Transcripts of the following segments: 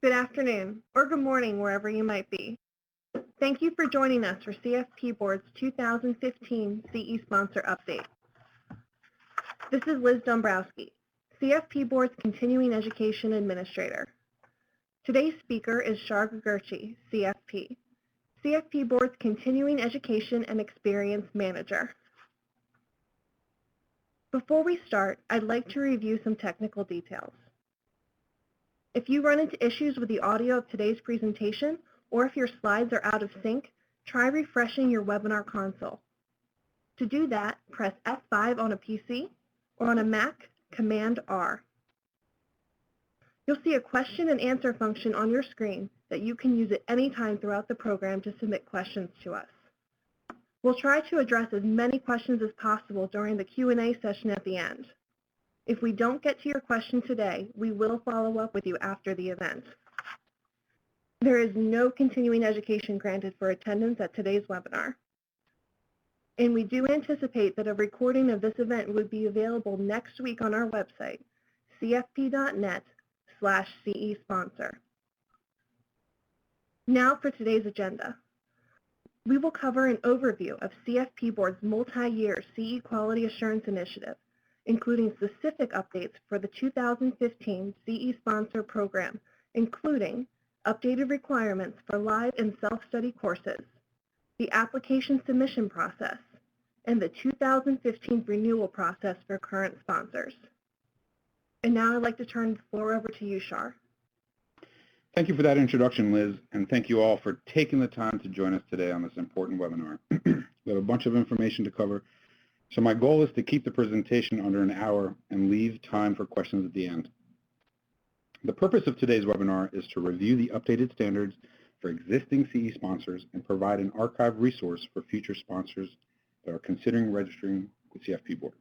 Good afternoon, or good morning wherever you might be. Thank you for joining us for CFP Board's 2015 CE Sponsor Update. This is Liz Dombrowski, CFP Board's Continuing Education Administrator. Today's speaker is Shar Gagurchi, CFP, CFP Board's Continuing Education and Experience Manager. Before we start, I'd like to review some technical details. If you run into issues with the audio of today's presentation, or if your slides are out of sync, try refreshing your webinar console. To do that, press F5 on a PC, or on a Mac, Command R. You'll see a question and answer function on your screen that you can use at any time throughout the program to submit questions to us. We'll try to address as many questions as possible during the Q&A session at the end. If we don't get to your question today, we will follow up with you after the event. There is no continuing education granted for attendance at today's webinar. And we do anticipate that a recording of this event would be available next week on our website, cfp.net/CE sponsor. Now for today's agenda. We will cover an overview of CFP Board's multi-year CE Quality Assurance Initiative, including specific updates for the 2015 CE Sponsor Program, including updated requirements for live and self-study courses, the application submission process, and the 2015 renewal process for current sponsors. And now I'd like to turn the floor over to you, Shar. Thank you for that introduction, Liz, and thank you all for taking the time to join us today on this important webinar. We have a bunch of information to cover, so my goal is to keep the presentation under an hour and leave time for questions at the end. The purpose of today's webinar is to review the updated standards for existing CE sponsors and provide an archive resource for future sponsors that are considering registering with CFP Board.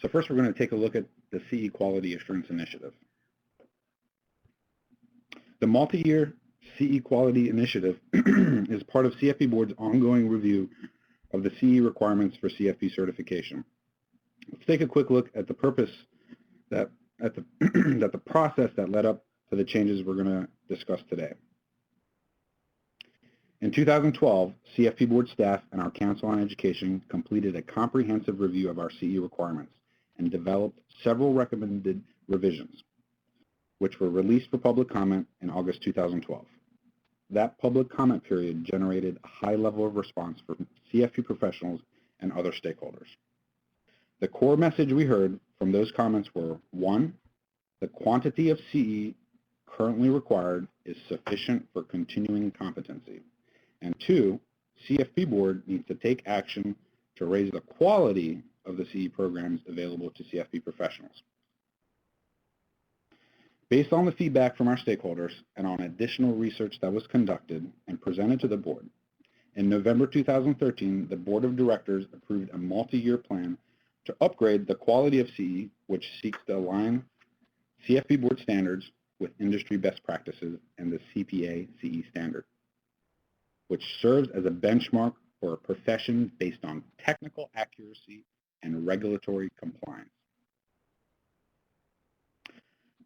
So first we're going to take a look at the CE Quality Assurance Initiative. The multi-year CE Quality Initiative is part of CFP Board's ongoing review of the CE requirements for CFP certification. Let's take a quick look at the purpose that the process that led up to the changes we're going to discuss today. In 2012, CFP Board staff and our Council on Education completed a comprehensive review of our CE requirements and developed several recommended revisions, which were released for public comment in August 2012. That public comment period generated a high level of response from CFP professionals and other stakeholders. The core message we heard from those comments were, 1, the quantity of CE currently required is sufficient for continuing competency, and 2, CFP Board needs to take action to raise the quality of the CE programs available to CFP professionals. Based on the feedback from our stakeholders and on additional research that was conducted and presented to the Board, in November 2013, the Board of Directors approved a multi-year plan to upgrade the quality of CE, which seeks to align CFP Board standards with industry best practices and the CPA CE standard, which serves as a benchmark for a profession based on technical accuracy and regulatory compliance.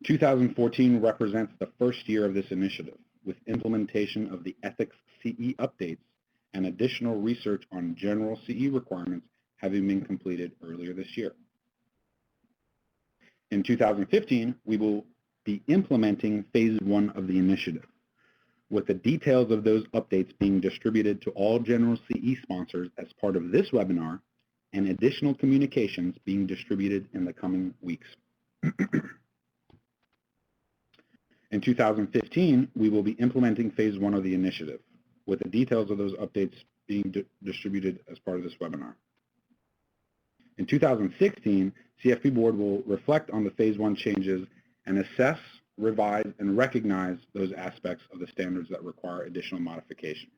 2014 represents the first year of this initiative, with implementation of the Ethics CE updates and additional research on general CE requirements having been completed earlier this year. In 2015, we will be implementing Phase 1 of the initiative, with the details of those updates being distributed to all general CE sponsors as part of this webinar and additional communications being distributed in the coming weeks. In 2015, we will be implementing Phase 1 of the initiative, with the details of those updates being distributed as part of this webinar. In 2016, CFP Board will reflect on the Phase 1 changes and assess, revise, and recognize those aspects of the standards that require additional modification.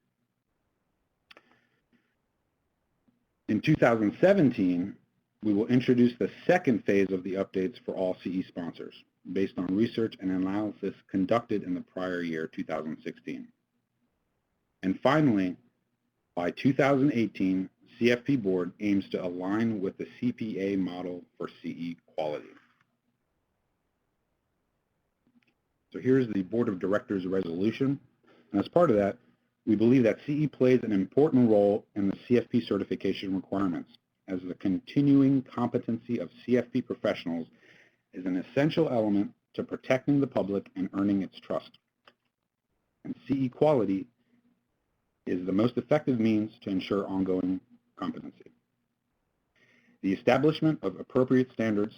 In 2017, we will introduce the second phase of the updates for all CE sponsors, based on research and analysis conducted in the prior year, 2016. And finally, by 2018, CFP Board aims to align with the CPA model for CE quality. So here's the Board of Directors resolution. And as part of that, we believe that CE plays an important role in the CFP certification requirements, as the continuing competency of CFP professionals is an essential element to protecting the public and earning its trust. And CE quality is the most effective means to ensure ongoing competency. The establishment of appropriate standards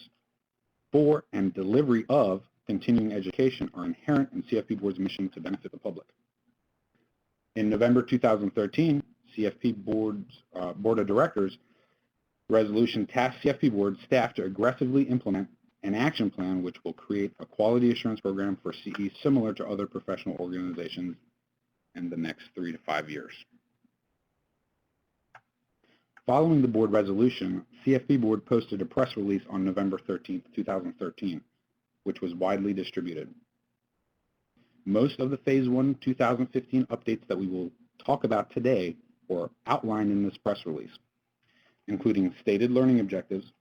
for and delivery of continuing education are inherent in CFP Board's mission to benefit the public. In November 2013, CFP Board of Directors resolution tasked CFP Board staff to aggressively implement an action plan which will create a quality assurance program for CE similar to other professional organizations in the next 3 to 5 years. Following the board resolution, CFP Board posted a press release on November 13, 2013, which was widely distributed. Most of the Phase 1 2015 updates that we will talk about today were outlined in this press release, including stated learning objectives,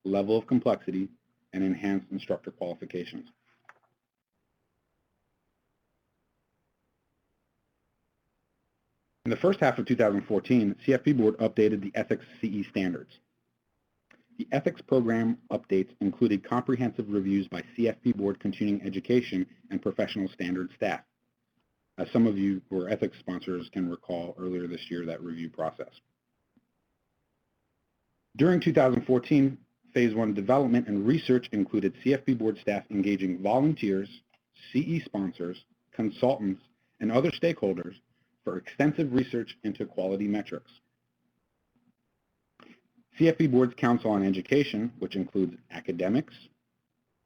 level of complexity, and enhanced instructor qualifications. In the first half of 2014, CFP Board updated the Ethics CE standards. The ethics program updates included comprehensive reviews by CFP Board continuing education and professional standards staff. As some of you who are ethics sponsors can recall earlier this year that review process. During 2014, Phase 1 development and research included CFP Board staff engaging volunteers, CE sponsors, consultants, and other stakeholders for extensive research into quality metrics. CFP Board's Council on Education, which includes academics,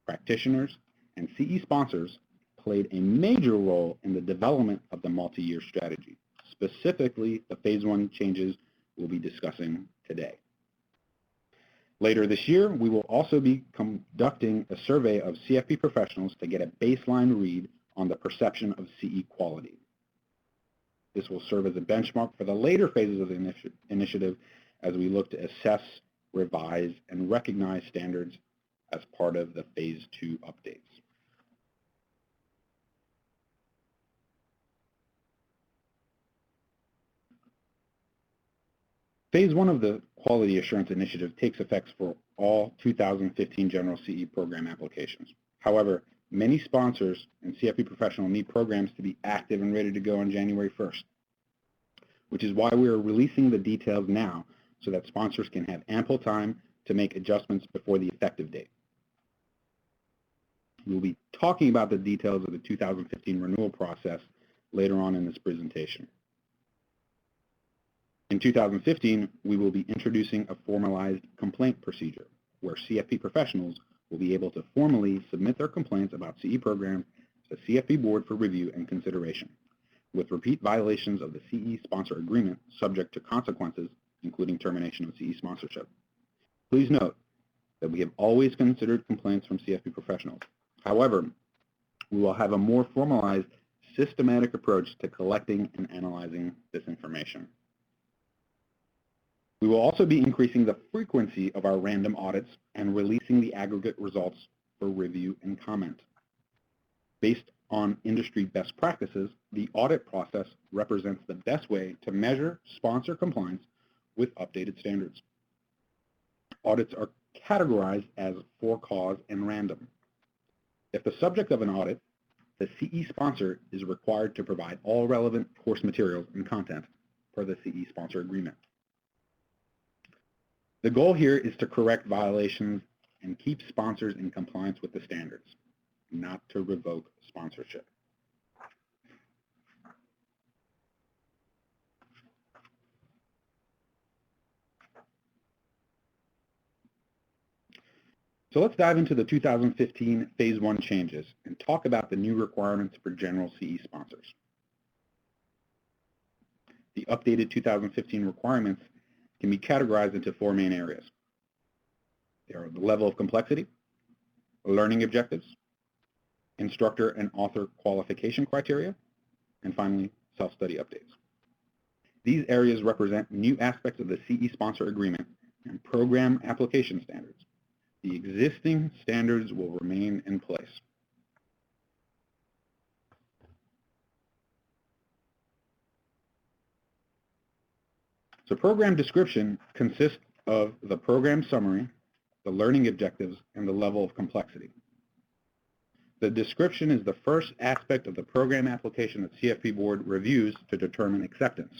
practitioners, and CE sponsors, played a major role in the development of the multi-year strategy, specifically the Phase 1 changes we'll be discussing today. Later this year, we will also be conducting a survey of CFP professionals to get a baseline read on the perception of CE quality. This will serve as a benchmark for the later phases of the initiative as we look to assess, revise, and recognize standards as part of the Phase 2 updates. Phase 1 of the Quality Assurance Initiative takes effect for all 2015 General CE program applications. However, many sponsors and CFP professionals need programs to be active and ready to go on January 1st, which is why we are releasing the details now so that sponsors can have ample time to make adjustments before the effective date. We'll be talking about the details of the 2015 renewal process later on in this presentation. In 2015, we will be introducing a formalized complaint procedure where CFP professionals will be able to formally submit their complaints about CE programs to the CFP Board for review and consideration, with repeat violations of the CE sponsor agreement subject to consequences, including termination of CE sponsorship. Please note that we have always considered complaints from CFP professionals. However, we will have a more formalized, systematic approach to collecting and analyzing this information. We will also be increasing the frequency of our random audits and releasing the aggregate results for review and comment. Based on industry best practices, the audit process represents the best way to measure sponsor compliance with updated standards. Audits are categorized as for cause and random. If the subject of an audit, the CE sponsor is required to provide all relevant course materials and content per the CE sponsor agreement. The goal here is to correct violations and keep sponsors in compliance with the standards, not to revoke sponsorship. So let's dive into the 2015 Phase 1 changes and talk about the new requirements for general CE sponsors. The updated 2015 requirements can be categorized into 4 main areas. They are the level of complexity, learning objectives, instructor and author qualification criteria, and finally, self-study updates. These areas represent new aspects of the CE sponsor agreement and program application standards. The existing standards will remain in place. So program description consists of the program summary, the learning objectives, and the level of complexity. The description is the first aspect of the program application that CFP Board reviews to determine acceptance.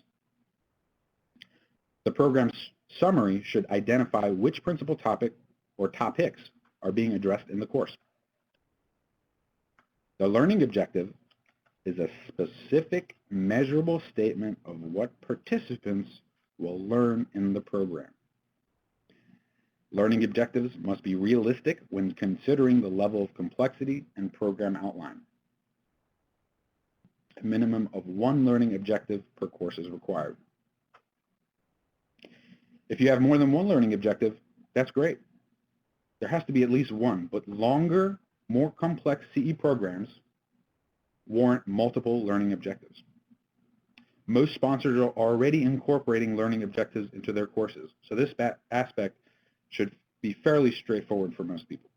The program's summary should identify which principal topic or topics are being addressed in the course. The learning objective is a specific, measurable statement of what participants will learn in the program. Learning objectives must be realistic when considering the level of complexity and program outline. A minimum of one learning objective per course is required. If you have more than one learning objective, that's great. There has to be at least one, but longer, more complex CE programs warrant multiple learning objectives. Most sponsors are already incorporating learning objectives into their courses, so this aspect should be fairly straightforward for most people.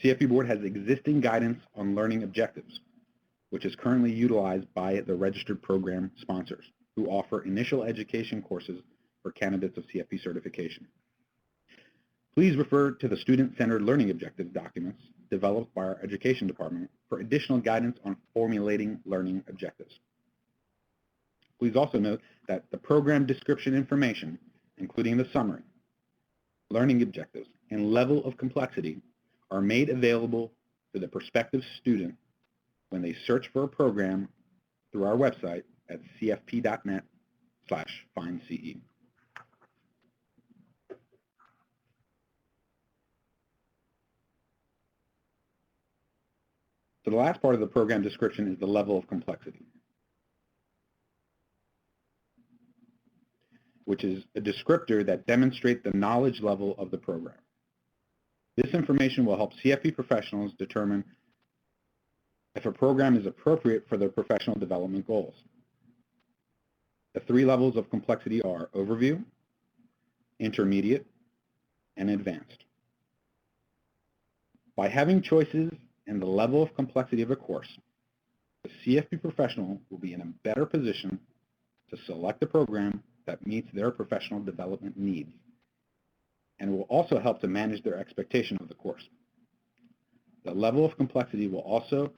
CFP Board has existing guidance on learning objectives, which is currently utilized by the registered program sponsors who offer initial education courses for candidates of CFP certification. Please refer to the Student-Centered Learning Objectives documents developed by our Education Department for additional guidance on formulating learning objectives. Please also note that the program description information, including the summary, learning objectives, and level of complexity, are made available to the prospective student when they search for a program through our website at cfp.net/findce. So the last part of the program description is the level of complexity, which is a descriptor that demonstrates the knowledge level of the program. This information will help CFP professionals determine if a program is appropriate for their professional development goals. The three levels of complexity are overview, intermediate, and advanced. By having choices in the level of complexity of a course, the CFP professional will be in a better position to select a program that meets their professional development needs, and will also help to manage their expectation of the course. The level of complexity will also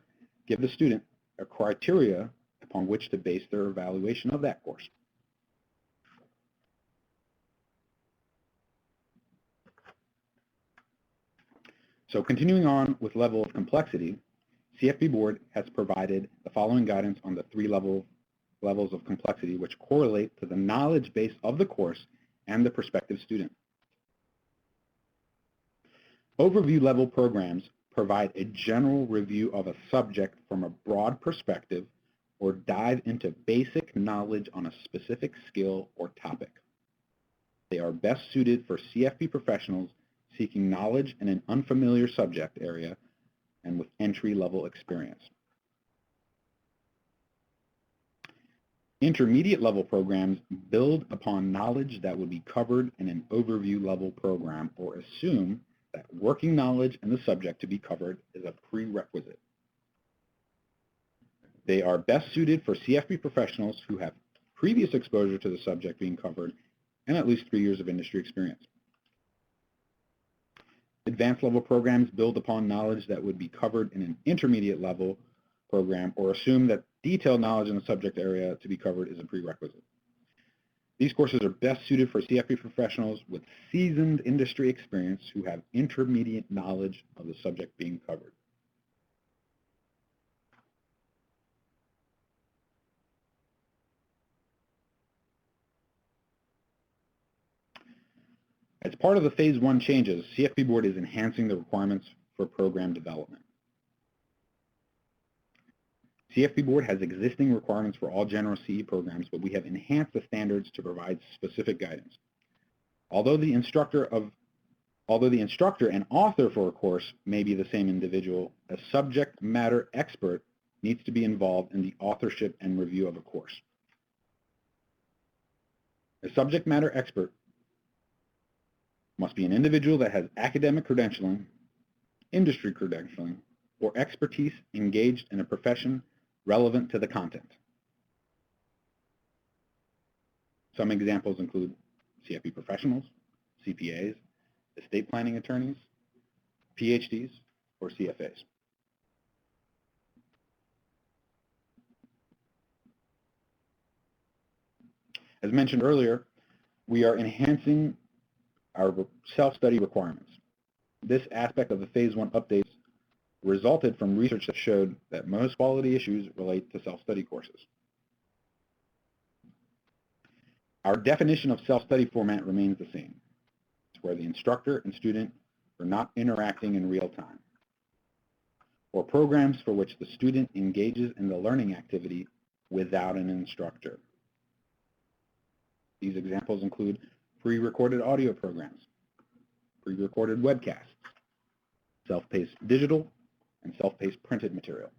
give the student a criteria upon which to base their evaluation of that course. So continuing on with level of complexity, CFP Board has provided the following guidance on the three levels of complexity which correlate to the knowledge base of the course and the prospective student. Overview level programs provide a general review of a subject from a broad perspective or dive into basic knowledge on a specific skill or topic. They are best suited for CFP professionals seeking knowledge in an unfamiliar subject area and with entry-level experience. Intermediate level programs build upon knowledge that would be covered in an overview level program or assume that working knowledge in the subject to be covered is a prerequisite. They are best suited for CFP professionals who have previous exposure to the subject being covered and at least 3 years of industry experience. Advanced level programs build upon knowledge that would be covered in an intermediate level program or assume that detailed knowledge in the subject area to be covered is a prerequisite. These courses are best suited for CFP professionals with seasoned industry experience who have intermediate knowledge of the subject being covered. As part of the Phase 1 changes, CFP Board is enhancing the requirements for program development. CFP Board has existing requirements for all general CE programs, but we have enhanced the standards to provide specific guidance. Although the instructor and author for a course may be the same individual, a subject matter expert needs to be involved in the authorship and review of a course. A subject matter expert must be an individual that has academic credentialing, industry credentialing, or expertise engaged in a profession relevant to the content. Some examples include CFP professionals, CPAs, estate planning attorneys, PhDs, or CFAs. As mentioned earlier, we are enhancing our self-study requirements. This aspect of the Phase 1 updates resulted from research that showed that most quality issues relate to self-study courses. Our definition of self-study format remains the same. It's where the instructor and student are not interacting in real time, or programs for which the student engages in the learning activity without an instructor. These examples include pre-recorded audio programs, pre-recorded webcasts, self-paced digital, and self-paced printed material.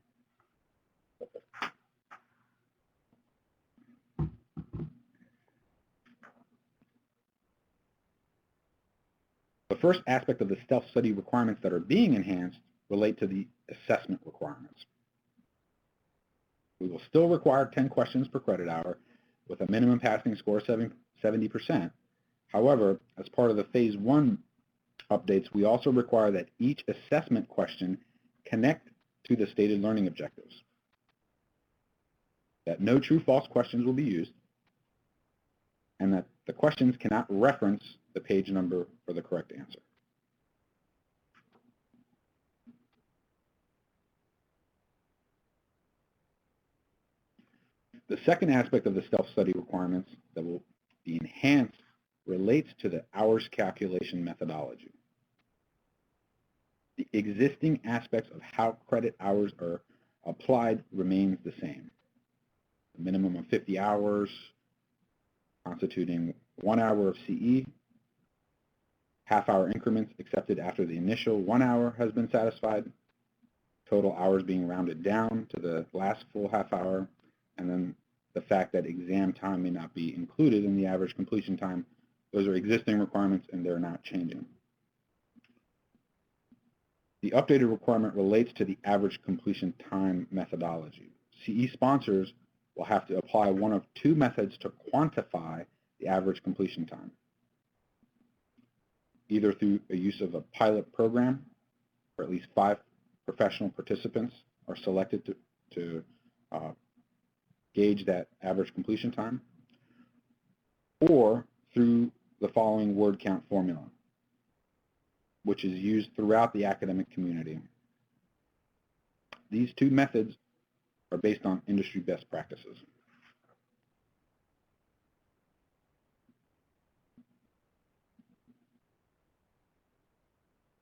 The first aspect of the self-study requirements that are being enhanced relate to the assessment requirements. We will still require 10 questions per credit hour with a minimum passing score of 70%. However, as part of the Phase 1 updates, we also require that each assessment question connect to the stated learning objectives, that no true-false questions will be used, and that the questions cannot reference the page number for the correct answer. The second aspect of the self-study requirements that will be enhanced relates to the hours calculation methodology. The existing aspects of how credit hours are applied remains the same. A minimum of 50 hours constituting 1 hour of CE, half-hour increments accepted after the initial 1 hour has been satisfied, total hours being rounded down to the last full half hour, and then the fact that exam time may not be included in the average completion time. Those are existing requirements and they're not changing. The updated requirement relates to the average completion time methodology. CE sponsors will have to apply one of two methods to quantify the average completion time, either through a use of a pilot program where at least 5 professional participants are selected to gauge that average completion time, or through the following word count formula, which is used throughout the academic community. These two methods are based on industry best practices.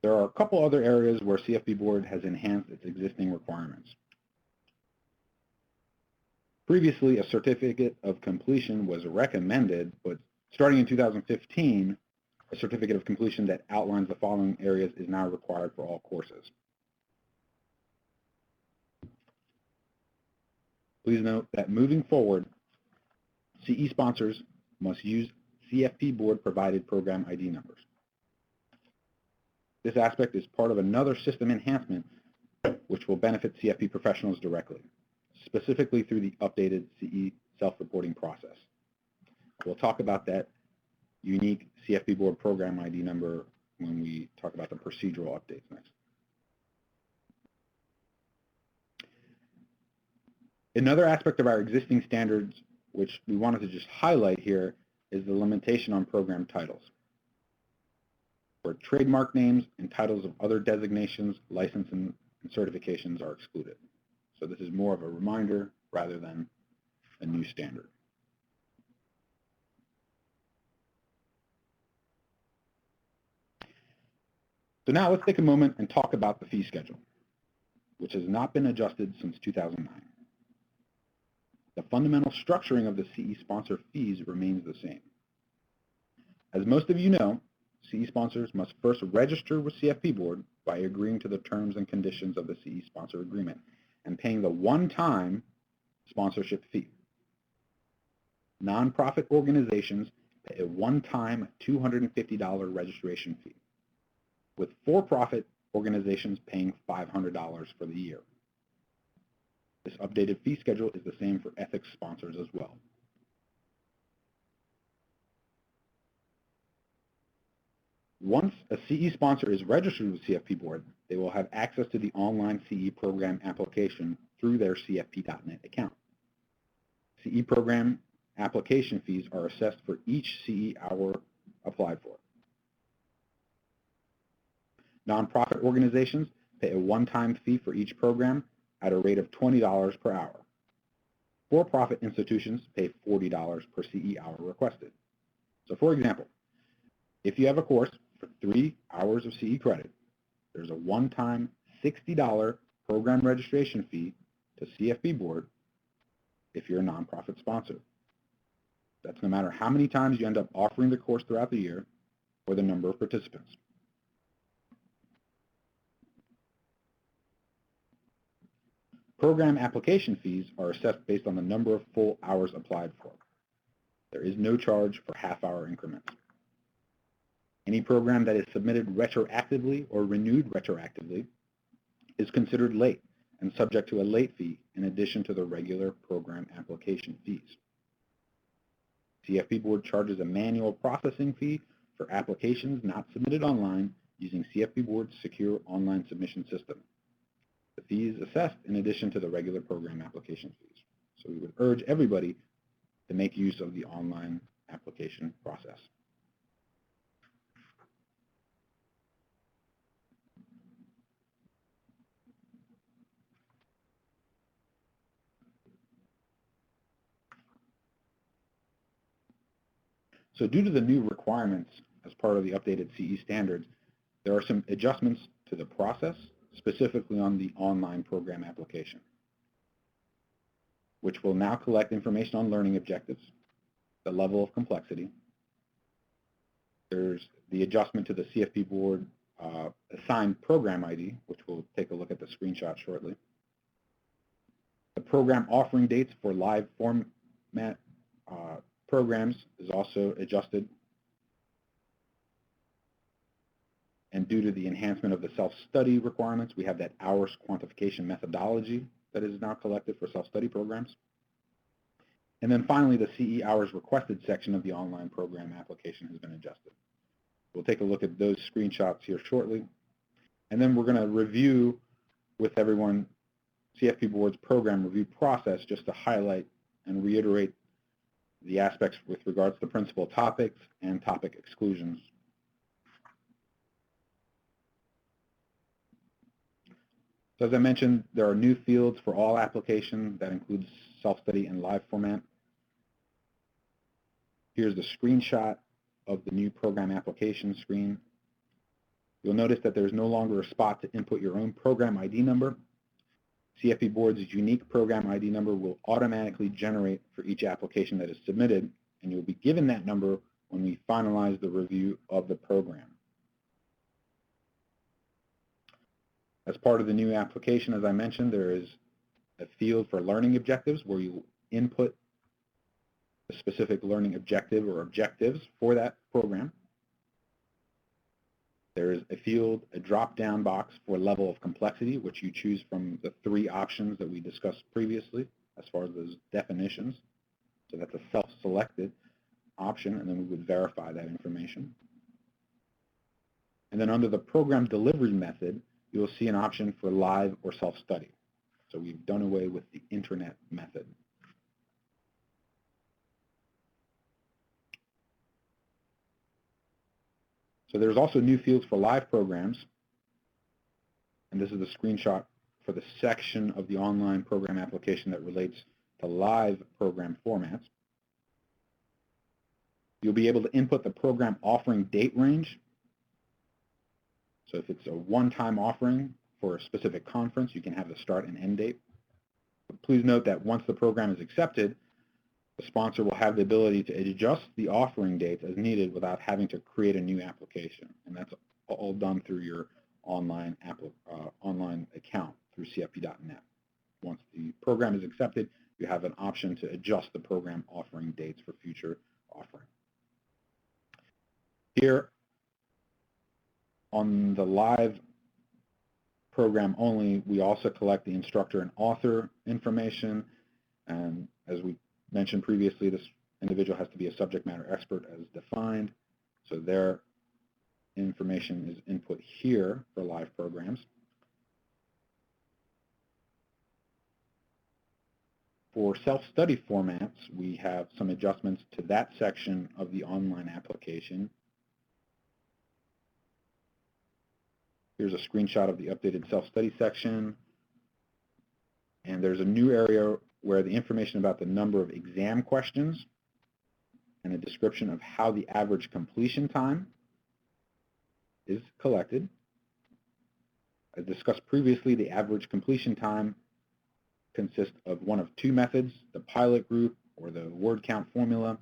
There are a couple other areas where CFP Board has enhanced its existing requirements. Previously, a certificate of completion was recommended, but starting in 2015, a certificate of completion that outlines the following areas is now required for all courses. Please note that moving forward, CE sponsors must use CFP Board provided program ID numbers. This aspect is part of another system enhancement which will benefit CFP professionals directly, specifically through the updated CE self-reporting process. We'll talk about that unique CFP Board program ID number when we talk about the procedural updates next. Another aspect of our existing standards, which we wanted to just highlight here, is the limitation on program titles, where trademark names and titles of other designations, license, and certifications are excluded. So this is more of a reminder rather than a new standard. So now let's take a moment and talk about the fee schedule, which has not been adjusted since 2009. The fundamental structuring of the CE sponsor fees remains the same. As most of you know, CE sponsors must first register with CFP Board by agreeing to the terms and conditions of the CE sponsor agreement and paying the one-time sponsorship fee. Nonprofit organizations pay a one-time $250 registration fee, with for-profit organizations paying $500 for the year. This updated fee schedule is the same for ethics sponsors as well. Once a CE sponsor is registered with CFP Board, they will have access to the online CE program application through their CFP.net account. CE program application fees are assessed for each CE hour applied for. Nonprofit organizations pay a one-time fee for each program at a rate of $20 per hour. For-profit institutions pay $40 per CE hour requested. So for example, if you have a course for 3 hours of CE credit, there's a one-time $60 program registration fee to CFP Board if you're a nonprofit sponsor. That's no matter how many times you end up offering the course throughout the year or the number of participants. Program application fees are assessed based on the number of full hours applied for. There is no charge for half-hour increments. Any program that is submitted retroactively or renewed retroactively is considered late and subject to a late fee in addition to the regular program application fees. CFP Board charges a manual processing fee for applications not submitted online using CFP Board's secure online submission system. The fee is assessed in addition to the regular program application fees. So we would urge everybody to make use of the online application process. So due to the new requirements as part of the updated CE standards, there are some adjustments to the process, specifically on the online program application, which will now collect information on learning objectives, the level of complexity. There's the adjustment to the CFP Board assigned program ID, which we'll take a look at the screenshot shortly. The program offering dates for live format programs is also adjusted. And due to the enhancement of the self-study requirements, we have that hours quantification methodology that is now collected for self-study programs. And then finally, the CE hours requested section of the online program application has been adjusted. We'll take a look at those screenshots here shortly. And then we're going to review with everyone CFP Board's program review process just to highlight and reiterate the aspects with regards to principal topics and topic exclusions. So as I mentioned, there are new fields for all applications that includes self-study and live format. Here's the screenshot of the new program application screen. You'll notice that there's no longer a spot to input your own program ID number. CFP Board's unique program ID number will automatically generate for each application that is submitted, and you'll be given that number when we finalize the review of the program. As part of the new application, as I mentioned, there is a field for learning objectives where you input a specific learning objective or objectives for that program. There is a field, a drop-down box for level of complexity, which you choose from the 3 options that we discussed previously as far as those definitions. So that's a self-selected option, and then we would verify that information. And then under the program delivery method, you will see an option for live or self-study. So we've done away with the internet method. So there's also new fields for live programs, and this is the screenshot for the section of the online program application that relates to live program formats. You'll be able to input the program offering date range. So if it's a one-time offering for a specific conference, you can have the start and end date. But please note that once the program is accepted, the sponsor will have the ability to adjust the offering dates as needed without having to create a new application. And that's all done through your online account through CFP.net. Once the program is accepted, you have an option to adjust the program offering dates for future offering. Here on the live program only, we also collect the instructor and author information. And as we mentioned previously, this individual has to be a subject matter expert as defined. So their information is input here for live programs. For self-study formats, we have some adjustments to that section of the online application. Here's a screenshot of the updated self-study section. And there's a new area where the information about the number of exam questions and a description of how the average completion time is collected. As discussed previously, the average completion time consists of one of two methods, the pilot group or the word count formula.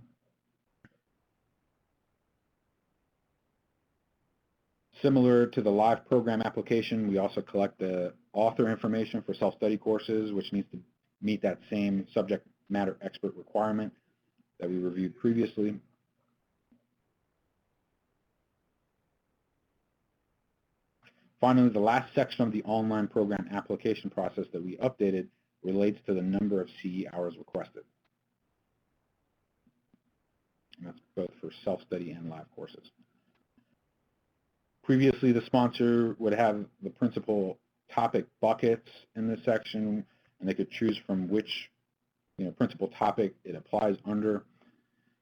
Similar to the live program application, we also collect the author information for self-study courses, which needs to meet that same subject matter expert requirement that we reviewed previously. Finally, the last section of the online program application process that we updated relates to the number of CE hours requested. And that's both for self-study and live courses. Previously, the sponsor would have the principal topic buckets in this section, and they could choose from which principal topic it applies under.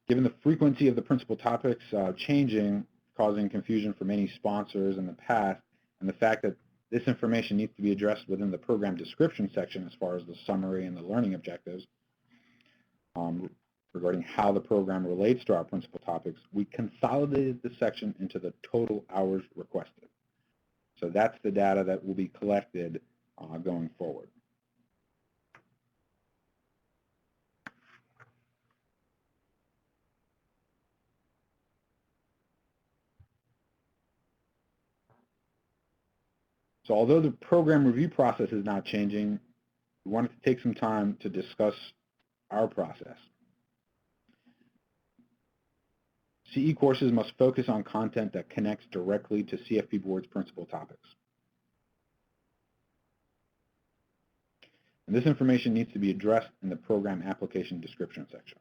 Given the frequency of the principal topics changing, causing confusion for many sponsors in the past, and the fact that this information needs to be addressed within the program description section as far as the summary and the learning objectives, regarding how the program relates to our principal topics, we consolidated the section into the total hours requested. So that's the data that will be collected going forward. So although the program review process is not changing, we wanted to take some time to discuss our process. CE courses must focus on content that connects directly to CFP Board's principal topics. And this information needs to be addressed in the program application description section.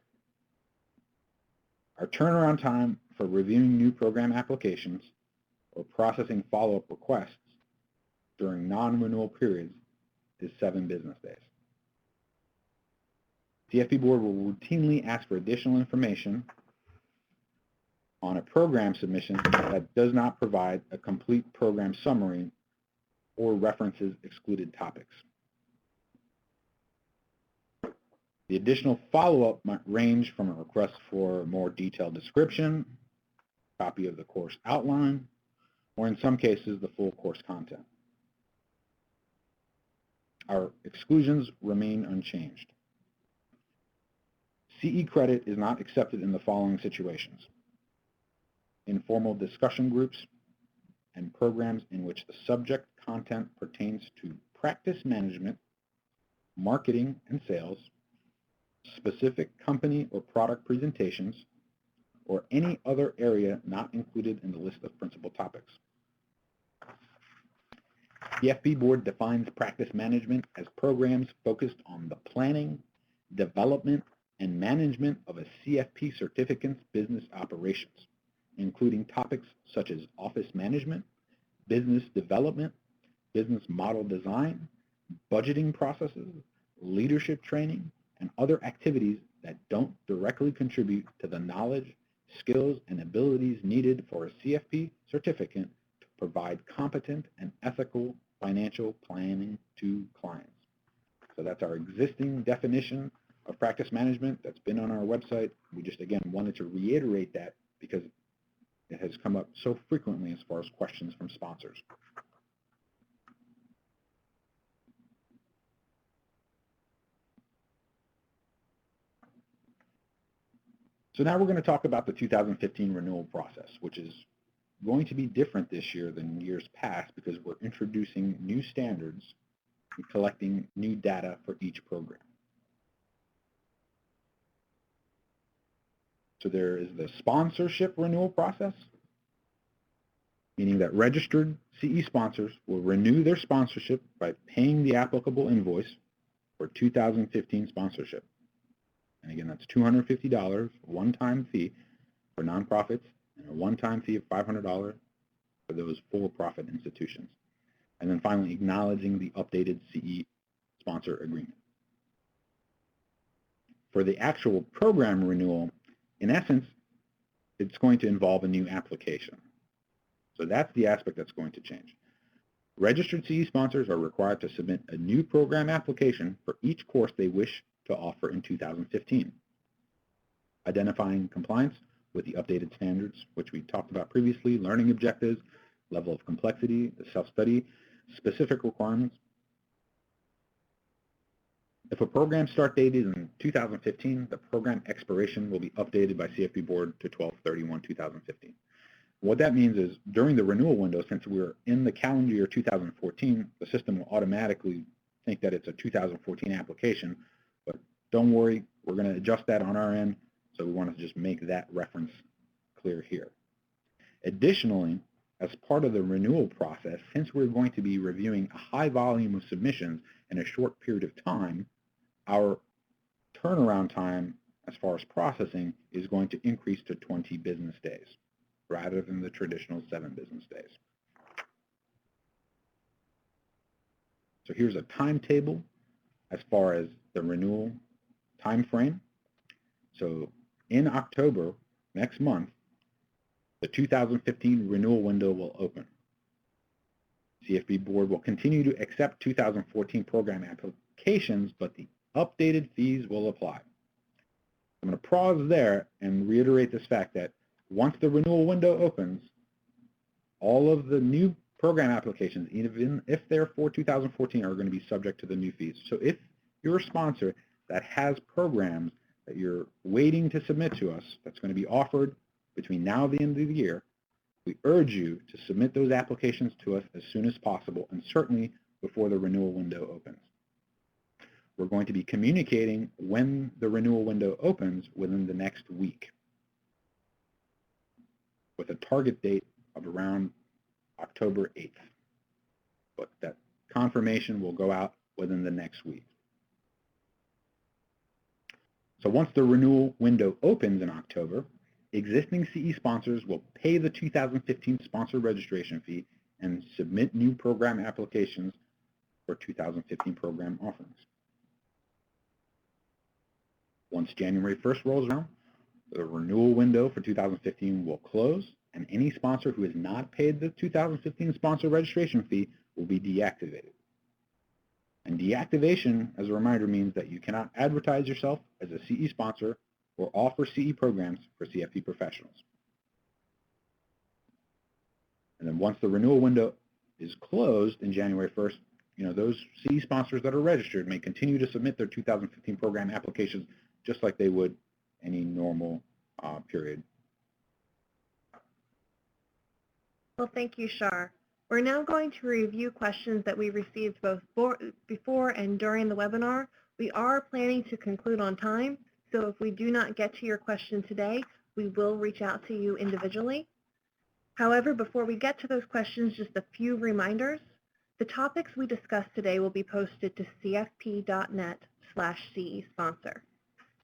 Our turnaround time for reviewing new program applications or processing follow-up requests during non-renewal periods is 7 business days. CFP Board will routinely ask for additional information on a program submission that does not provide a complete program summary or references excluded topics. The additional follow-up might range from a request for more detailed description, copy of the course outline, or in some cases, the full course content. Our exclusions remain unchanged. CE credit is not accepted in the following situations: informal discussion groups, and programs in which the subject content pertains to practice management, marketing and sales, specific company or product presentations, or any other area not included in the list of principal topics. The CFP Board defines practice management as programs focused on the planning, development, and management of a CFP certificant's business operations, including topics such as office management, business development, business model design, budgeting processes, leadership training, and other activities that don't directly contribute to the knowledge, skills, and abilities needed for a CFP certificate to provide competent and ethical financial planning to clients. So that's our existing definition of practice management that's been on our website. We just, again, wanted to reiterate that because it has come up so frequently as far as questions from sponsors. So now we're going to talk about the 2015 renewal process, which is going to be different this year than years past because we're introducing new standards and collecting new data for each program. So there is the sponsorship renewal process, meaning that registered CE sponsors will renew their sponsorship by paying the applicable invoice for 2015 sponsorship. And again, that's $250, one-time fee for nonprofits, and a one-time fee of $500 for those for-profit institutions. And then finally, acknowledging the updated CE sponsor agreement. For the actual program renewal, in essence, it's going to involve a new application. So that's the aspect that's going to change. Registered CE sponsors are required to submit a new program application for each course they wish to offer in 2015, identifying compliance with the updated standards, which we talked about previously, learning objectives, level of complexity, the self-study, specific requirements. If a program start date is in 2015, the program expiration will be updated by CFP Board to 12/31/2015. What that means is during the renewal window, since we're in the calendar year 2014, the system will automatically think that it's a 2014 application, but don't worry, we're going to adjust that on our end, so we want to just make that reference clear here. Additionally, as part of the renewal process, since we're going to be reviewing a high volume of submissions in a short period of time, our turnaround time as far as processing is going to increase to 20 business days rather than the traditional 7 business days. So here's a timetable as far as the renewal time frame. So in October, next month, the 2015 renewal window will open. CFP Board will continue to accept 2014 program applications, but the updated fees will apply. I'm going to pause there and reiterate this fact that once the renewal window opens, all of the new program applications, even if they're for 2014, are going to be subject to the new fees. So if you're a sponsor that has programs that you're waiting to submit to us that's going to be offered between now and the end of the year, we urge you to submit those applications to us as soon as possible, and certainly before the renewal window opens. We're going to be communicating when the renewal window opens within the next week, with a target date of around October 8th. But that confirmation will go out within the next week. So once the renewal window opens in October, existing CE sponsors will pay the 2015 sponsor registration fee and submit new program applications for 2015 program offerings. Once January 1st rolls around, the renewal window for 2015 will close, and any sponsor who has not paid the 2015 sponsor registration fee will be deactivated. And deactivation, as a reminder, means that you cannot advertise yourself as a CE sponsor or offer CE programs for CFP professionals. And then once the renewal window is closed in January 1st, those CE sponsors that are registered may continue to submit their 2015 program applications just like they would any normal period. Well, thank you, Shar. We're now going to review questions that we received both before and during the webinar. We are planning to conclude on time, so if we do not get to your question today, we will reach out to you individually. However, before we get to those questions, just a few reminders. The topics we discussed today will be posted to cfp.net/CE sponsor.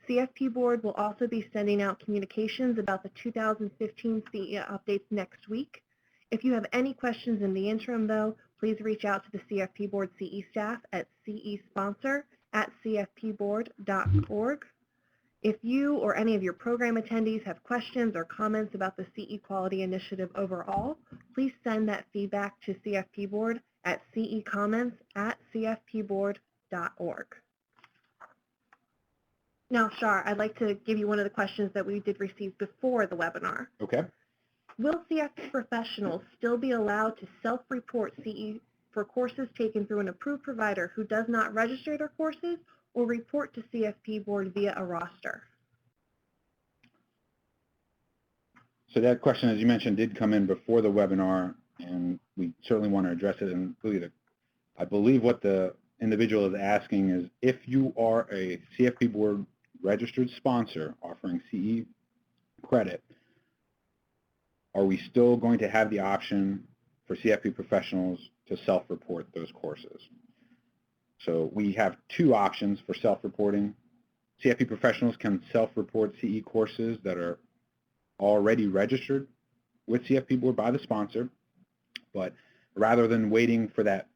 CFP Board will also be sending out communications about the 2015 CE updates next week. If you have any questions in the interim, though, please reach out to the CFP Board CE staff at cesponsor@cfpboard.org. If you or any of your program attendees have questions or comments about the CE Quality Initiative overall, please send that feedback to CFP Board at cecomments@cfpboard.org. Now, Shar, I'd like to give you one of the questions that we did receive before the webinar. Okay. Will CFP professionals still be allowed to self-report CE for courses taken through an approved provider who does not register their courses or report to CFP Board via a roster? So that question, as you mentioned, did come in before the webinar, and we certainly want to address it. And I believe what the individual is asking is, if you are a CFP Board registered sponsor offering CE credit, are we still going to have the option for CFP professionals to self-report those courses? So we have two options for self-reporting. CFP professionals can self-report CE courses that are already registered with CFP Board by the sponsor, But rather than waiting for that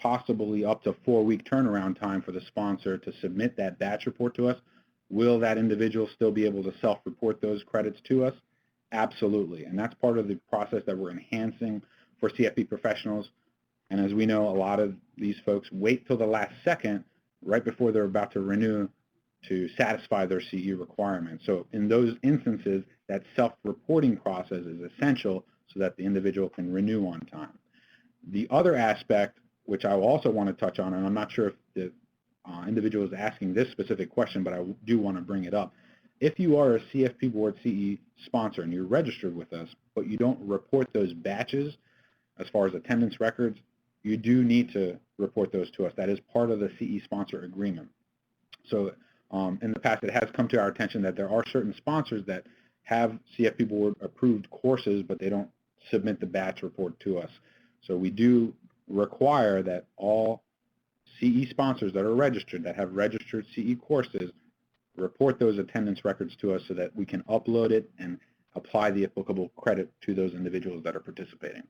possibly up to 4-week turnaround time for the sponsor to submit that batch report to us, will that individual still be able to self-report those credits to us? Absolutely. And that's part of the process that we're enhancing for CFP professionals. And as we know, a lot of these folks wait till the last second, right before they're about to renew, to satisfy their CE requirements. So in those instances, that self-reporting process is essential so that the individual can renew on time. The other aspect, which I also want to touch on, and I'm not sure if the individual is asking this specific question, but I do want to bring it up. If you are a CFP Board CE sponsor and you're registered with us, but you don't report those batches as far as attendance records, you do need to report those to us. That is part of the CE sponsor agreement. So in the past, it has come to our attention that there are certain sponsors that have CFP Board approved courses, but they don't submit the batch report to us. So we do require that all CE sponsors that are registered, that have registered CE courses, report those attendance records to us so that we can upload it and apply the applicable credit to those individuals that are participating.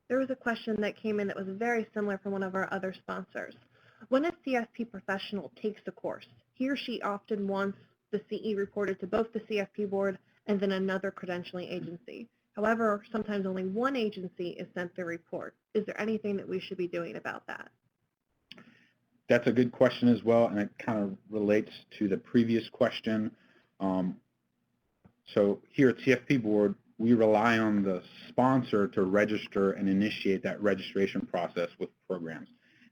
There was a question that came in that was very similar from one of our other sponsors. When a CFP professional takes a course, he or she often wants the CE reported to both the CFP Board and then another credentialing agency. However, sometimes only one agency is sent the report. Is there anything that we should be doing about that? That's a good question as well, and it kind of relates to the previous question. So here at CFP Board, we rely on the sponsor to register and initiate that registration process with programs.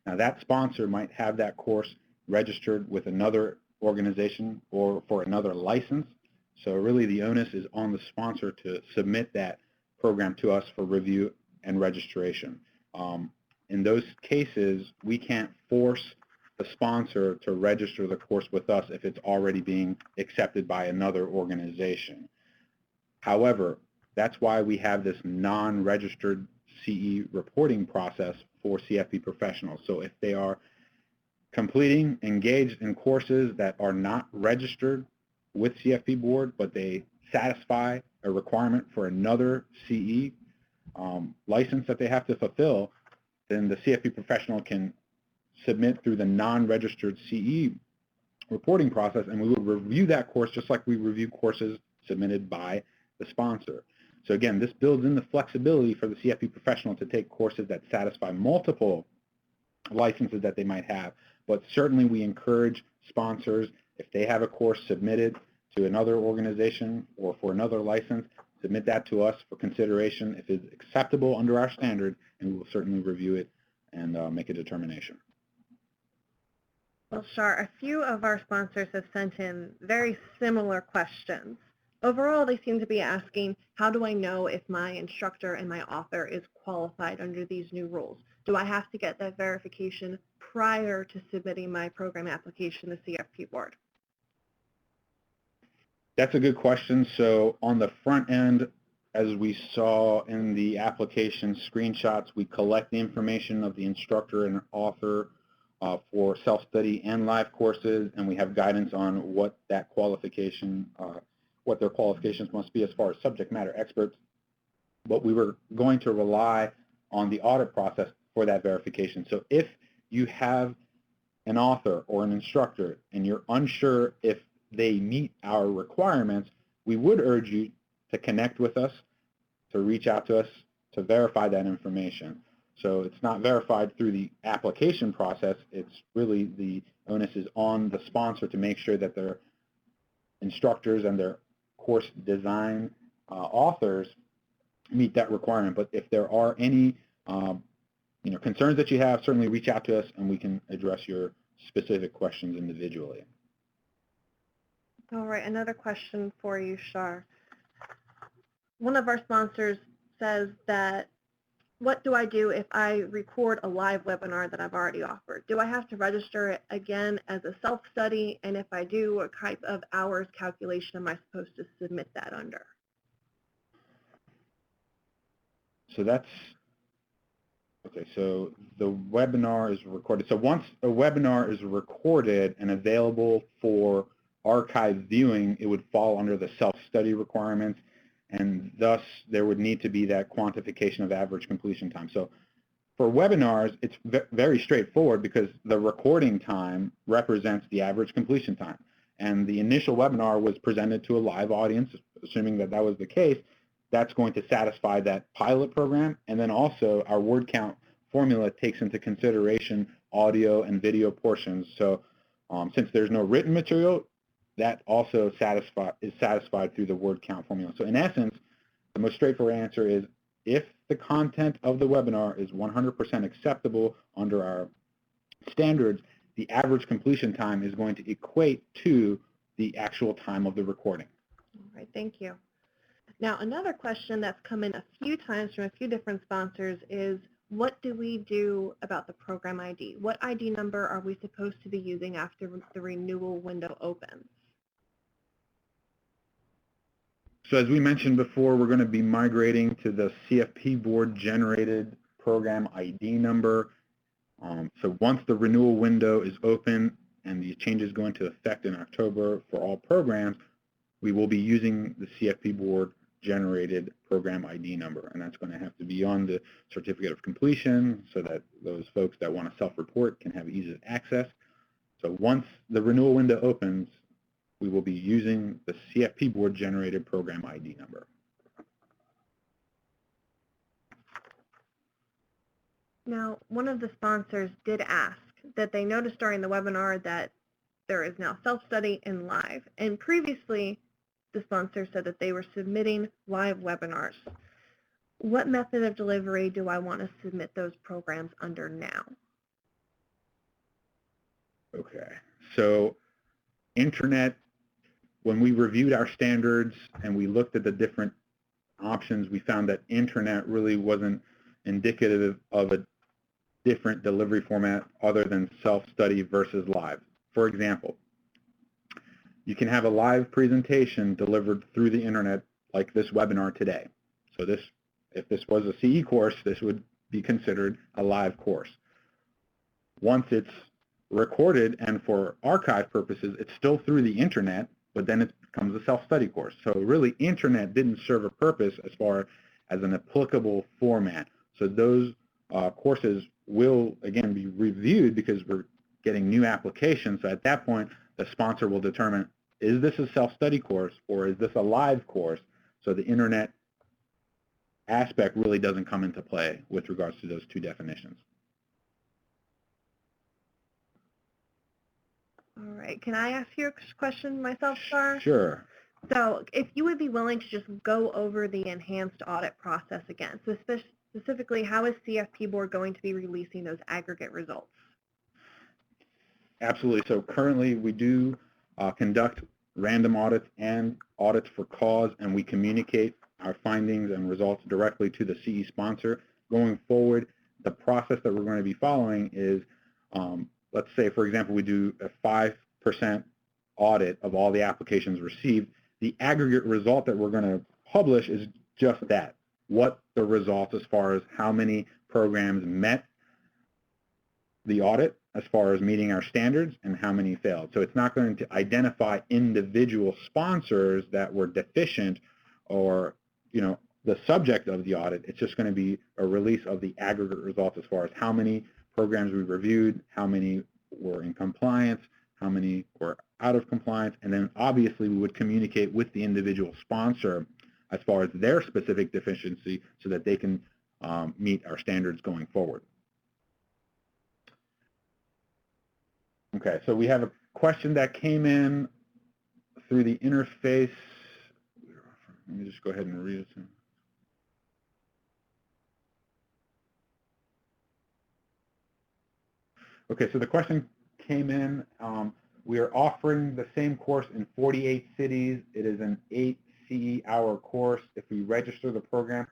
Now, that sponsor might have that course registered with another organization or for another license. So really the onus is on the sponsor to submit that program to us for review and registration. In those cases, we can't force the sponsor to register the course with us if it's already being accepted by another organization. However, that's why we have this non-registered CE reporting process for CFP professionals. So if they are completing, engaged in courses that are not registered with CFP Board, but they satisfy a requirement for another CE license that they have to fulfill, then the CFP professional can submit through the non-registered CE reporting process, and we will review that course just like we review courses submitted by the sponsor. So again, this builds in the flexibility for the CFP professional to take courses that satisfy multiple licenses that they might have, but certainly we encourage sponsors, if they have a course submitted to another organization or for another license, submit that to us for consideration if it's acceptable under our standard, and we will certainly review it and make a determination. Well, Shar, a few of our sponsors have sent in very similar questions. Overall, they seem to be asking, how do I know if my instructor and my author is qualified under these new rules? Do I have to get that verification prior to submitting my program application to CFP Board? That's a good question. So on the front end, as we saw in the application screenshots, we collect the information of the instructor and author for self-study and live courses, and we have guidance on what that qualification, what their qualifications must be as far as subject matter experts. But we were going to rely on the audit process for that verification. So if you have an author or an instructor and you're unsure if they meet our requirements, we would urge you to connect with us, to reach out to us, to verify that information. So it's not verified through the application process. It's really the onus is on the sponsor to make sure that their instructors and their course design authors meet that requirement. But if there are any concerns that you have, certainly reach out to us and we can address your specific questions individually. All right, another question for you, Shar. One of our sponsors says that, what do I do if I record a live webinar that I've already offered? Do I have to register it again as a self-study? And if I do, what type of hours calculation am I supposed to submit that under? So that's, okay, so the webinar is recorded. So once a webinar is recorded and available for archive viewing, it would fall under the self-study requirements. and thus there would need to be that quantification of average completion time. So for webinars, it's very straightforward because the recording time represents the average completion time. And the initial webinar was presented to a live audience, assuming that that was the case. That's going to satisfy that pilot program. And then also our word count formula takes into consideration audio and video portions. So since there's no written material, that also is satisfied through the word count formula. So in essence, the most straightforward answer is if the content of the webinar is 100% acceptable under our standards, the average completion time is going to equate to the actual time of the recording. All right, thank you. Now, another question that's come in a few times from a few different sponsors is, what do we do about the program ID? What ID number are we supposed to be using after the renewal window opens? So as we mentioned before, we're going to be migrating to the CFP board generated program ID number. So once the renewal window is open and these changes go into effect in October for all programs, we will be using the CFP board generated program ID number, and that's going to have to be on the certificate of completion so that those folks that want to self-report can have easy access. So once the renewal window opens, we will be using the CFP board generated program ID number. Now, one of the sponsors did ask that they noticed during the webinar that there is now self-study and live, and previously the sponsor said that they were submitting live webinars. What method of delivery do I want to submit those programs under now? Okay, so internet, when we reviewed our standards and we looked at the different options, we found that internet really wasn't indicative of a different delivery format other than self-study versus live. For example, you can have a live presentation delivered through the internet like this webinar today. So this, if this was a CE course, this would be considered a live course. Once it's recorded and for archive purposes, it's still through the internet, but then it becomes a self-study course. So really, internet didn't serve a purpose as far as an applicable format. So those courses will, again, be reviewed because we're getting new applications. So at that point, the sponsor will determine, is this a self-study course or is this a live course? So the internet aspect really doesn't come into play with regards to those two definitions. All right, can I ask you a question myself, Star? Sure. So if you would be willing to just go over the enhanced audit process again, so specifically, how is CFP board going to be releasing those aggregate results? Absolutely. So currently we do conduct random audits and audits for cause, and we communicate our findings and results directly to the CE sponsor. Going forward, the process that we're going to be following is, let's say, for example, we do a 5% audit of all the applications received. The aggregate result that we're going to publish is just that, what the results as far as how many programs met the audit as far as meeting our standards and how many failed. So it's not going to identify individual sponsors that were deficient or, the subject of the audit. It's just going to be a release of the aggregate results as far as how many programs we reviewed, how many were in compliance, how many were out of compliance, and then obviously we would communicate with the individual sponsor as far as their specific deficiency so that they can meet our standards going forward. Okay, so we have a question that came in through the interface. Let me just go ahead and read it. Okay, so the question came in. We are offering the same course in 48 cities. It is an 8 CE hour course. If we register the program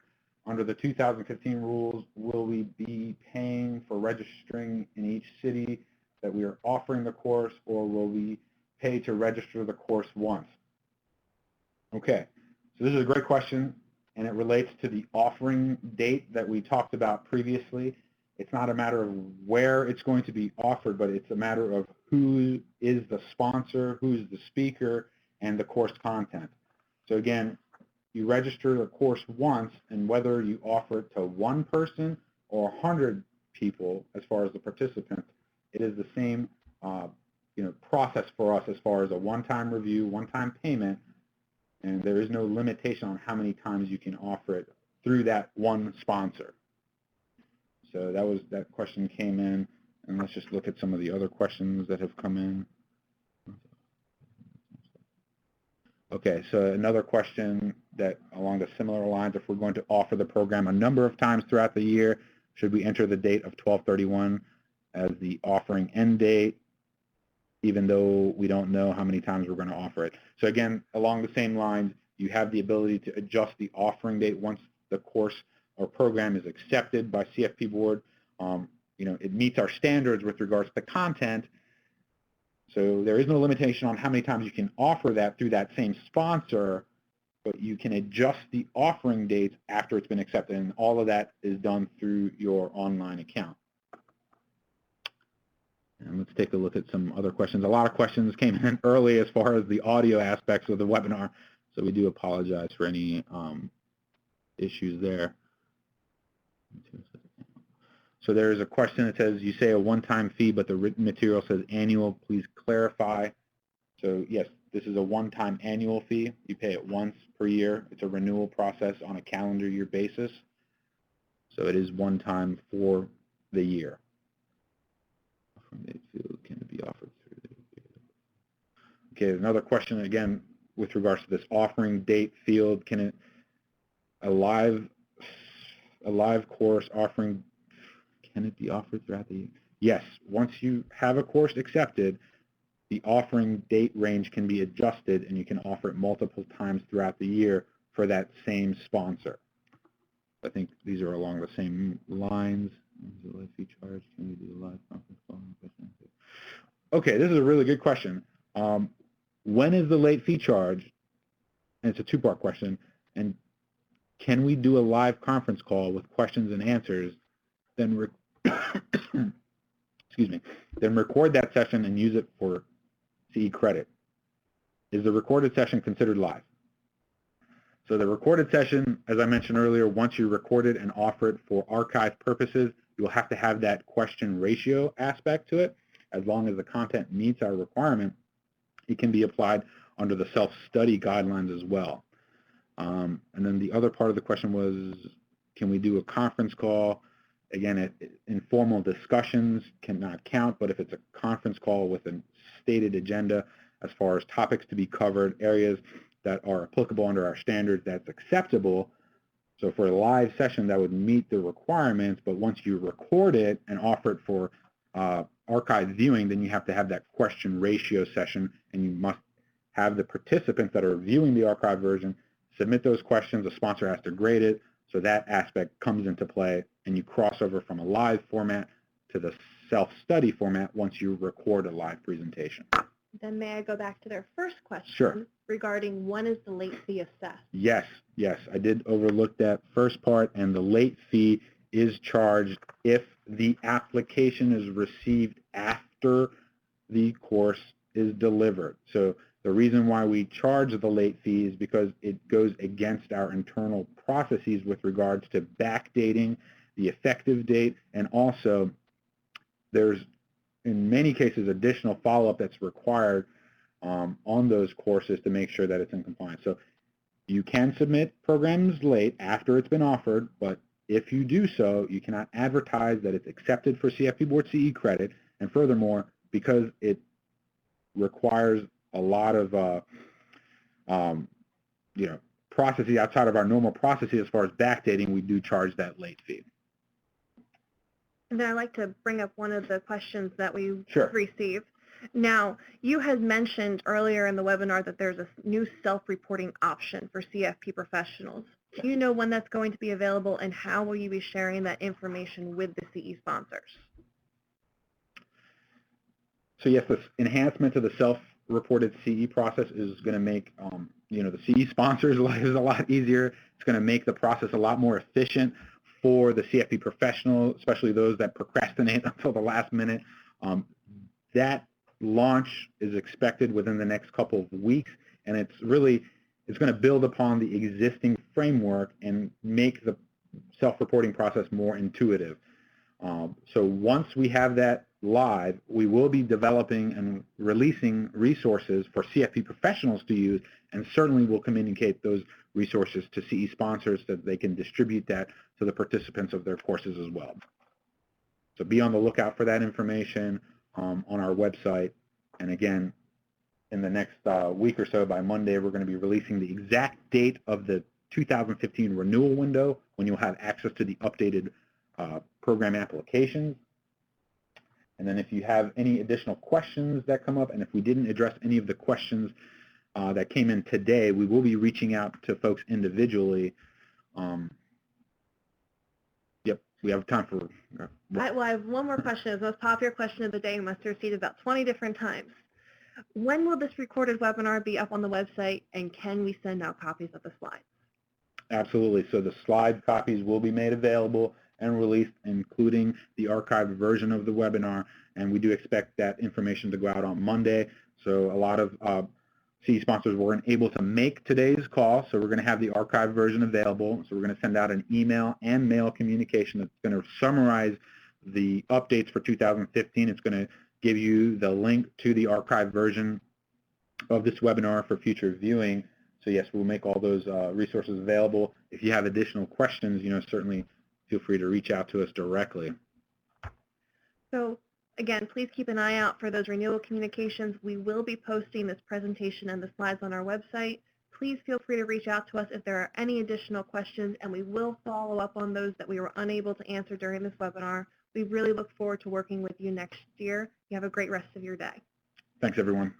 under the 2015 rules, will we be paying for registering in each city that we are offering the course, or will we pay to register the course once? Okay, so this is a great question, and it relates to the offering date that we talked about previously. It's not a matter of where it's going to be offered, but it's a matter of who is the sponsor, who's the speaker, and the course content. So again, you register the course once, and whether you offer it to one person or 100 people as far as the participants, it is the same process for us as far as a one-time review, one-time payment, and there is no limitation on how many times you can offer it through that one sponsor. So that question came in, and let's just look at some of the other questions that have come in. Okay, so another question that along the similar lines, if we're going to offer the program a number of times throughout the year, should we enter the date of 12/31 as the offering end date, even though we don't know how many times we're going to offer it? So again, along the same lines, you have the ability to adjust the offering date once the course or program is accepted by CFP board. It meets our standards with regards to content. So there is no limitation on how many times you can offer that through that same sponsor, but you can adjust the offering dates after it's been accepted, and all of that is done through your online account. And let's take a look at some other questions. A lot of questions came in early as far as the audio aspects of the webinar, so we do apologize for any issues there. So there's a question that says, you say a one-time fee, but the written material says annual. Please clarify. So yes, this is a one-time annual fee. You pay it once per year. It's a renewal process on a calendar year basis. So it is one time for the year. Can it be offered through the year? Okay, another question again with regards to this offering date field. Can it a live course offering, can it be offered throughout the year? Yes, once you have a course accepted, the offering date range can be adjusted, and you can offer it multiple times throughout the year for that same sponsor. I think these are along the same lines. Is it late fee charge? Can we do a live conference call? Okay, this is a really good question. When is the late fee charge? And it's a two-part question. And can we do a live conference call with questions and answers, then then record that session and use it for CE credit? Is the recorded session considered live? So the recorded session, as I mentioned earlier, once you record it and offer it for archive purposes, you'll have to have that question ratio aspect to it. As long as the content meets our requirement, it can be applied under the self-study guidelines as well. And then the other part of the question was, can we do a conference call? Again, informal discussions cannot count, but if it's a conference call with a stated agenda as far as topics to be covered, areas that are applicable under our standards, that's acceptable. So for a live session, that would meet the requirements, but once you record it and offer it for archive viewing, then you have to have that question ratio session, and you must have the participants that are viewing the archive version submit those questions. The sponsor has to grade it, so that aspect comes into play, and you cross over from a live format to the self-study format once you record a live presentation. Then may I go back to their first question? Sure. Regarding when is the late fee assessed? Yes, I did overlook that first part, and the late fee is charged if the application is received after the course is delivered. So the reason why we charge the late fee is because it goes against our internal processes with regards to backdating the effective date, and also there's, in many cases, additional follow-up that's required on those courses to make sure that it's in compliance. So you can submit programs late after it's been offered, but if you do so, you cannot advertise that it's accepted for CFP Board CE credit, and furthermore, because it requires a lot of processes outside of our normal processes as far as backdating, we do charge that late fee. And then I'd like to bring up one of the questions that we Sure. received. Now, you had mentioned earlier in the webinar that there's a new self-reporting option for CFP professionals. Do you know when that's going to be available, and how will you be sharing that information with the CE sponsors? So yes, this enhancement to the self-reported CE process is going to make the CE sponsors' lives a lot easier. It's going to make the process a lot more efficient for the CFP professional, especially those that procrastinate until the last minute. That launch is expected within the next couple of weeks, and it's really it's going to build upon the existing framework and make the self-reporting process more intuitive. So once we have that live, we will be developing and releasing resources for CFP professionals to use, and certainly will communicate those resources to CE sponsors so that they can distribute that to the participants of their courses as well. So be on the lookout for that information on our website. And again, in the next week or so, by Monday, we're going to be releasing the exact date of the 2015 renewal window when you'll have access to the updated program applications. And then if you have any additional questions that come up, and if we didn't address any of the questions that came in today, we will be reaching out to folks individually. Yep, we have time for... I have one more question. It's the most popular question of the day. Must have received about 20 different times. When will this recorded webinar be up on the website, and can we send out copies of the slides? Absolutely. So the slide copies will be made available and released, including the archived version of the webinar, and we do expect that information to go out on Monday. So a lot of CE sponsors weren't able to make today's call, so we're going to have the archived version available. So we're going to send out an email and mail communication that's going to summarize the updates for 2015. It's going to give you the link to the archived version of this webinar for future viewing. So yes, we'll make all those resources available. If you have additional questions, certainly feel free to reach out to us directly. So again, please keep an eye out for those renewal communications. We will be posting this presentation and the slides on our website. Please feel free to reach out to us if there are any additional questions, and we will follow up on those that we were unable to answer during this webinar. We really look forward to working with you next year. You have a great rest of your day. Thanks, everyone.